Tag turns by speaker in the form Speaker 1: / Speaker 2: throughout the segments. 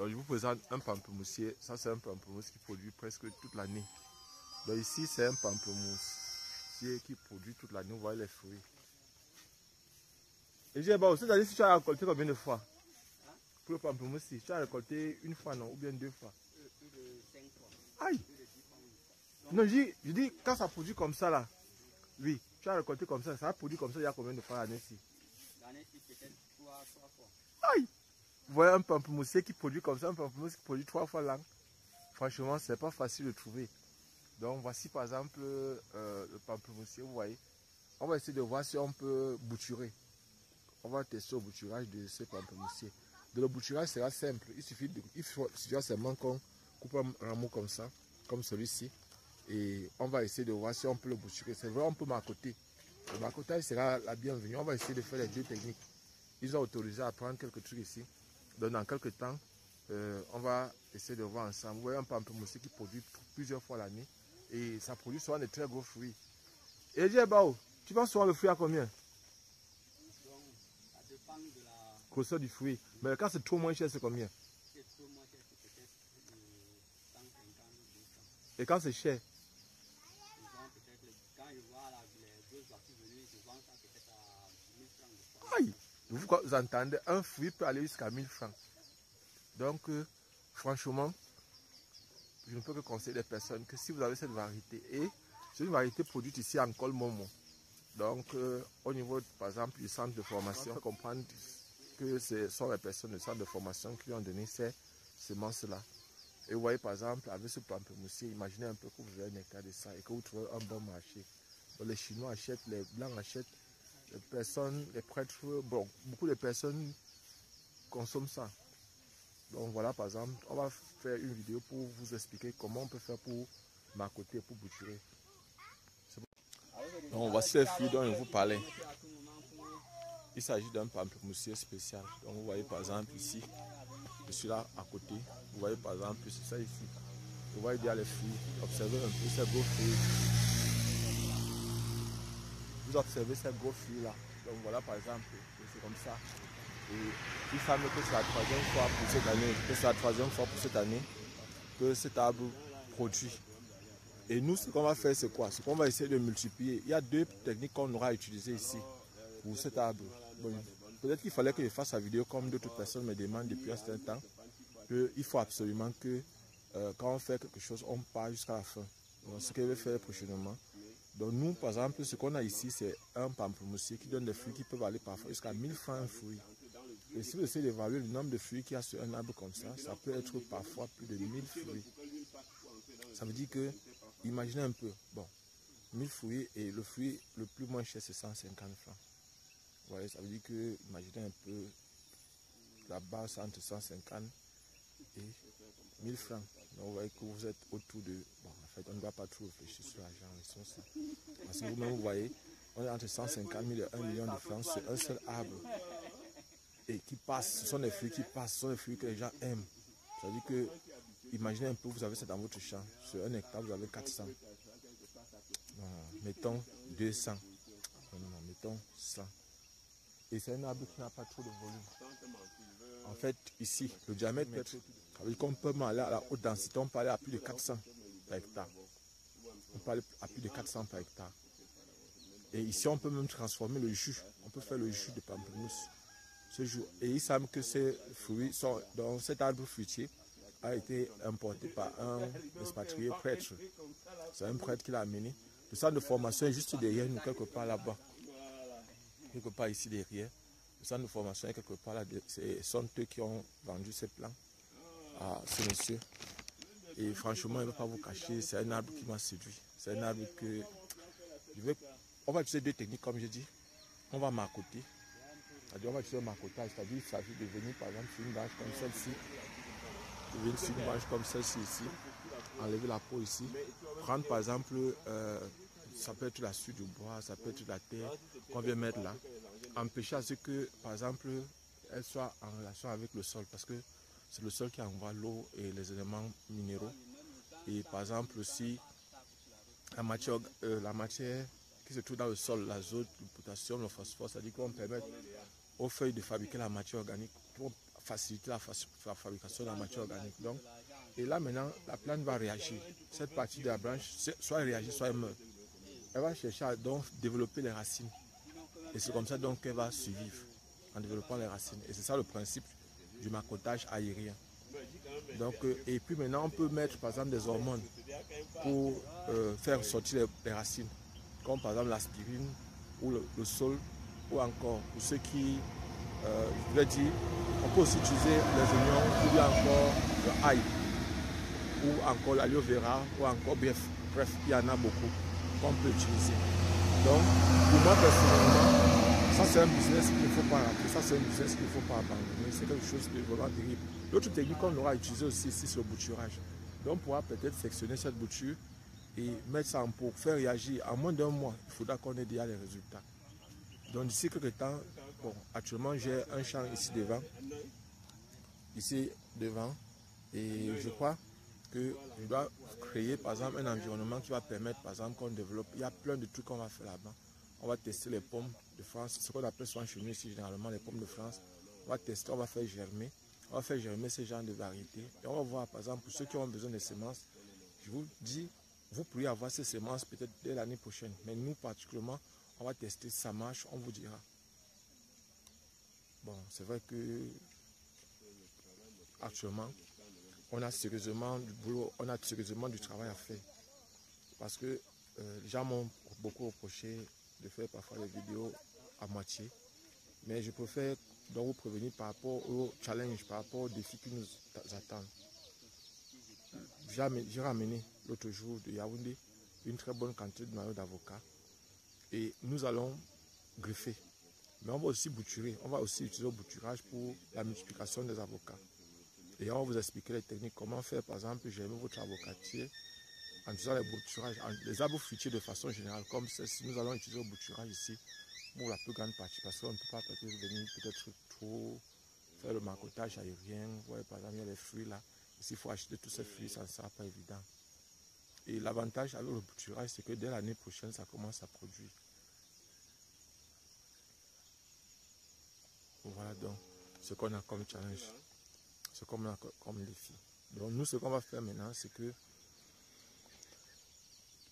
Speaker 1: Donc je vous présente un pamplemoussier. Ça c'est un pamplemousse qui produit presque toute l'année. Donc ici c'est un pamplemoussier qui produit toute l'année. Vous voyez les fruits. Et j'ai bon, cette année si tu as récolté combien de fois? Pour le pamplemousse, tu as récolté une fois non ou bien deux fois?
Speaker 2: Plus de 5 fois.
Speaker 1: Aïe! Non, je dis quand ça produit comme ça là. Oui, tu as récolté comme ça a produit comme ça il y a combien de fois l'année-ci?
Speaker 2: L'année-ci peut-être 3 fois.
Speaker 1: Aïe! Vous voyez un pamplemoussier qui produit comme ça, un pamplemousse qui produit 3 fois l'an. Franchement, c'est pas facile de trouver. Donc voici par exemple le pamplemoussier, vous voyez. On va essayer de voir si on peut bouturer. On va tester le bouturage de ce pamplemoussier. Le bouturage sera simple. Il suffira seulement qu'on coupe un rameau comme ça, comme celui-ci. Et on va essayer de voir si on peut le bouturer. C'est vrai, on peut m'accoter. Le macotage sera la bienvenue. On va essayer de faire les deux techniques. Ils ont autorisé à prendre quelques trucs ici. Donc dans quelques temps, on va essayer de voir ensemble. Vous voyez un pamplemoussier qui produit plusieurs fois l'année. Et ça produit souvent de très gros fruits. Et Djebao, tu penses souvent le fruit à combien?
Speaker 2: Donc, ça dépend de la
Speaker 1: grosseur du fruit. Mais quand c'est trop moins cher, c'est combien?
Speaker 2: c'est trop moins cher, c'est peut-être 150 ou 200.
Speaker 1: Et quand c'est cher?
Speaker 2: Quand je vois les deux voitures venir, je vends ça peut-être à 1000 francs de fois.
Speaker 1: Aïe! Vous entendez, un fruit peut aller jusqu'à 1000 francs. Donc, franchement, je ne peux que conseiller les personnes que si vous avez cette variété, et c'est une variété produite ici en Col Momo. Donc, au niveau, par exemple, du centre de formation, on peut comprendre que ce sont les personnes du centre de formation qui ont donné ces semences-là. Et vous voyez, par exemple, avec ce pamplemoussier, imaginez un peu que vous avez un hectare de ça et que vous trouvez un bon marché. Donc, les Chinois achètent, les Blancs achètent, les personnes, les prêtres, bon, beaucoup de personnes consomment ça. Donc voilà, par exemple, on va faire une vidéo pour vous expliquer comment on peut faire pour m'accoter, pour bouturer. Donc voici les fruits dont je vous parlais. Il s'agit d'un pamplemoussier spécial. Donc vous voyez par exemple ici, je suis là à côté. Vous voyez par exemple, c'est ça ici. Vous voyez bien les fruits. Observez un peu ces gros fruits. Vous observez ces gros fruits là. Donc voilà par exemple, c'est comme ça. Et il semble que c'est la troisième fois pour cette année, que cet arbre produit. Et nous, ce qu'on va faire, c'est quoi? Ce qu'on va essayer de multiplier. Il y a deux techniques qu'on aura utilisées ici pour cet arbre. Bon, peut-être qu'il fallait que je fasse la vidéo comme d'autres personnes me demandent depuis un certain temps. Il faut absolument que quand on fait quelque chose, on part jusqu'à la fin. Donc, ce que je vais faire prochainement. Donc nous, par exemple, ce qu'on a ici, c'est un pamplemoussier qui donne des fruits qui peuvent aller parfois jusqu'à 1000 francs un fruit. Et si vous essayez d'évaluer le nombre de fruits qu'il y a sur un arbre comme ça peut être parfois plus de 1000 fruits. Ça veut dire que, imaginez un peu, bon, 1000 fruits et le fruit le plus moins cher c'est 150 francs. Vous voyez, ça veut dire que, imaginez un peu, la base entre 150 et 1000 francs. Donc vous voyez que vous êtes autour de, bon, en fait, on ne doit pas trop réfléchir sur l'argent, parce que vous-même, vous voyez, on est entre 150 000 et 1 million de francs sur un seul arbre. Et qui passent, ce sont des fruits qui passent, ce sont des fruits que les gens aiment. Ça veut dire que, imaginez un peu, vous avez ça dans votre champ. Sur un hectare, vous avez 400. Non, mettons 200. Non, mettons 100. Et c'est un arbre qui n'a pas trop de volume. En fait, ici, le diamètre, ça veut dire qu'on peut aller à la haute densité, on peut aller à plus de 400 par hectare. On peut aller à plus de 400 par hectare. Et ici, on peut même transformer le jus. On peut faire le jus de pamplemousse. Ce jour. Et il semble que ces fruits sont dans cet arbre fruitier a été importé par un expatrié prêtre. C'est un prêtre qui l'a amené. Le centre de formation est juste derrière nous, quelque part là-bas. Quelque part ici derrière. Le centre de formation est quelque part là. Ce sont eux qui ont vendu ces plants à ce monsieur. Et franchement, il ne va pas vous cacher, c'est un arbre qui m'a séduit. C'est un arbre que on va utiliser deux techniques comme je dis. On va m'accoter. On va utiliser le macotage, c'est-à-dire qu'il s'agit de venir par exemple sur une branche comme celle-ci, de venir sur une branche comme celle-ci ici, enlever la peau ici, prendre par exemple, ça peut être la suie du bois, ça peut être la terre qu'on vient mettre là, empêcher à ce que par exemple elle soit en relation avec le sol, parce que c'est le sol qui envoie l'eau et les éléments minéraux. Et par exemple si la matière qui se trouve dans le sol, l'azote, le potassium, le phosphore, c'est-à-dire qu'on permet aux feuilles de fabriquer la matière organique, faciliter la fabrication de la matière organique. Donc, et là maintenant, la plante va réagir. Cette partie de la branche, soit elle réagit, soit elle meurt. Elle va chercher à donc développer les racines. Et c'est comme ça donc qu'elle va survivre en développant les racines. Et c'est ça le principe du macotage aérien. Donc, et puis maintenant, on peut mettre par exemple des hormones pour faire sortir les racines, comme par exemple l'aspirine ou le sol, ou encore pour ceux qui, je voulais dire, on peut aussi utiliser les oignons ou bien encore le ail, ou encore l'aloe vera, ou encore bref, il y en a beaucoup qu'on peut utiliser. Donc, pour moi personnellement, ça c'est un business qu'il ne faut pas rater, ça c'est un business qu'il ne faut pas abandonner, c'est quelque chose de vraiment terrible. L'autre technique qu'on aura utilisé aussi ici, c'est le bouturage. Donc, on pourra peut-être sectionner cette bouture et mettre ça en pot, faire réagir. En moins d'un mois, il faudra qu'on ait déjà les résultats. Donc, d'ici quelques temps, bon, actuellement j'ai un champ ici devant, et je crois que je dois créer par exemple un environnement qui va permettre par exemple qu'on développe. Il y a plein de trucs qu'on va faire là-bas. On va tester les pommes de France, ce qu'on appelle souvent chez nous ici généralement les pommes de France. On va tester, on va faire germer. On va faire germer ce genre de variétés. Et on va voir par exemple pour ceux qui ont besoin de semences, je vous dis, vous pourriez avoir ces semences peut-être dès l'année prochaine. Mais nous particulièrement, on va tester si ça marche, on vous dira. Bon, c'est vrai que actuellement, on a sérieusement du boulot, on a sérieusement du travail à faire. Parce que les gens m'ont beaucoup reproché de faire parfois des vidéos à moitié. Mais je préfère donc vous prévenir par rapport au challenge, par rapport aux défis qui nous attendent. J'ai ramené l'autre jour de Yaoundé une très bonne quantité de noyaux d'avocat. Et nous allons greffer. Mais on va aussi bouturer. On va aussi utiliser le bouturage pour la multiplication des avocats. Et on va vous expliquer les techniques, comment faire par exemple germer votre avocatier en utilisant les bouturages, les arbres fruitiers de façon générale, comme ceci. Nous allons utiliser le bouturage ici pour la plus grande partie, parce qu'on ne peut pas venir peut-être trop faire le macotage aérien. Vous voyez par exemple, il y a les fruits là. Ici, il faut acheter tous ces fruits, ça ne sera pas évident. Et l'avantage avec le bouturage, c'est que dès l'année prochaine, ça commence à produire. Voilà donc ce qu'on a comme challenge, ce qu'on a comme défi. Donc nous, ce qu'on va faire maintenant, c'est que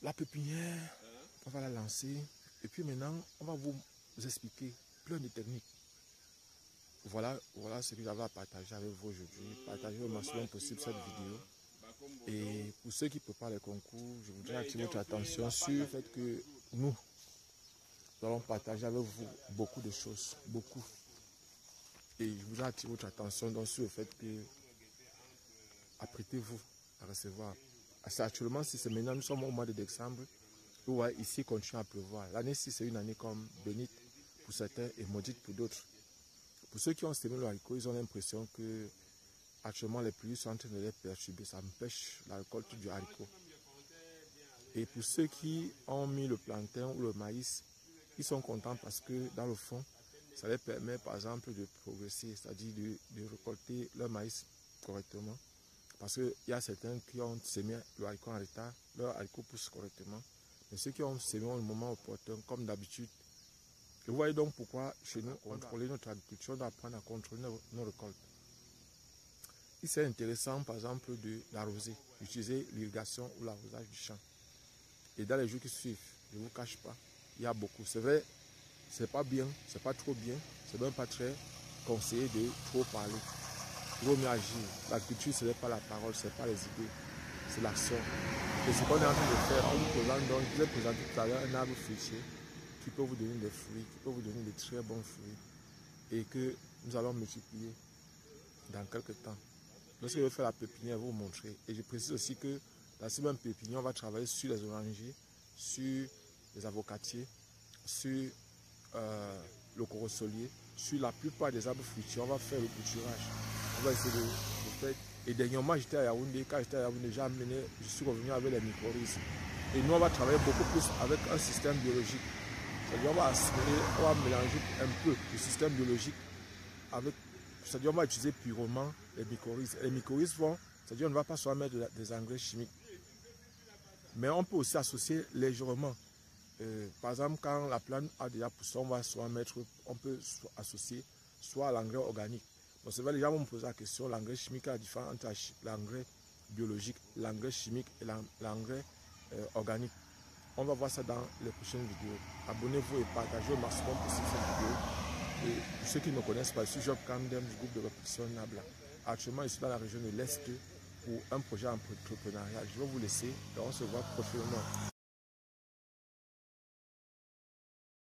Speaker 1: la pépinière, on va la lancer. Et puis maintenant, on va vous expliquer plein de techniques. Voilà ce que j'avais à partager avec vous aujourd'hui. Partagez au maximum possible cette vidéo. Et pour ceux qui préparent les concours, je voudrais attirer votre attention sur le fait que nous allons partager avec vous beaucoup de choses, beaucoup. Et je voudrais attirer votre attention donc sur le fait que apprêtez-vous à recevoir. Actuellement, si c'est maintenant, nous sommes au mois de décembre, où ici continue à pleuvoir. L'année-ci, c'est une année comme bénite pour certains et maudite pour d'autres. Pour ceux qui ont semé le haricot, ils ont l'impression que actuellement les pluies sont en train de les perturber. Ça empêche la récolte du haricot. Et pour ceux qui ont mis le plantain ou le maïs, ils sont contents parce que dans le fond, ça leur permet par exemple de progresser, c'est-à-dire de récolter leur maïs correctement. Parce qu'il y a certains qui ont semé le haricot en retard, leur haricot pousse correctement. Mais ceux qui ont semé au moment opportun, comme d'habitude, vous voyez donc pourquoi chez nous, contrôler notre agriculture, d'apprendre à contrôler nos récoltes. Il c'est intéressant, par exemple, d'arroser, d'utiliser l'irrigation ou l'arrosage du champ. Et dans les jours qui suivent, je ne vous cache pas, il y a beaucoup. C'est vrai, c'est pas bien, c'est pas trop bien, c'est même pas très conseillé de trop parler. Il vaut mieux agir. L'agriculture, ce n'est pas la parole, ce n'est pas les idées, c'est l'action. Et ce qu'on est en train de faire, on vous présente donc, je vous ai présenté tout à l'heure un arbre fruitier qui peut vous donner des fruits, qui peut vous donner des très bons fruits et que nous allons multiplier dans quelques temps. Lorsque je vais faire la pépinière, je vais vous montrer. Et je précise aussi que dans ce même pépinière, on va travailler sur les orangers, sur les avocatiers, sur le corosolier, sur la plupart des arbres fruitiers. On va faire le bouturage. On va essayer de faire. Et dernièrement, j'étais à Yaoundé. Quand j'étais à Yaoundé, je suis revenu avec les mycorhizes. Et nous, on va travailler beaucoup plus avec un système biologique. C'est-à-dire, on va assimiler, on va mélanger un peu le système biologique avec. C'est-à-dire, on va utiliser purement les mycorhizes. Les mycorhizes vont, c'est-à-dire, on ne va pas seulement mettre des engrais chimiques. Mais on peut aussi associer légèrement. Par exemple, quand la plante a déjà poussé, on peut associer soit à l'engrais organique. Donc c'est vrai, les gens vont me poser la question, l'engrais chimique a la différence entre l'engrais biologique, l'engrais chimique et l'engrais organique. On va voir ça dans les prochaines vidéos. Abonnez-vous et partagez au maximum possible cette vidéo. Et pour ceux qui ne me connaissent pas, je suis Job Kandem du groupe de reproduction Nabla. Actuellement, je suis dans la région de l'Est pour un projet entrepreneurial. Je vais vous laisser et on se voit prochainement.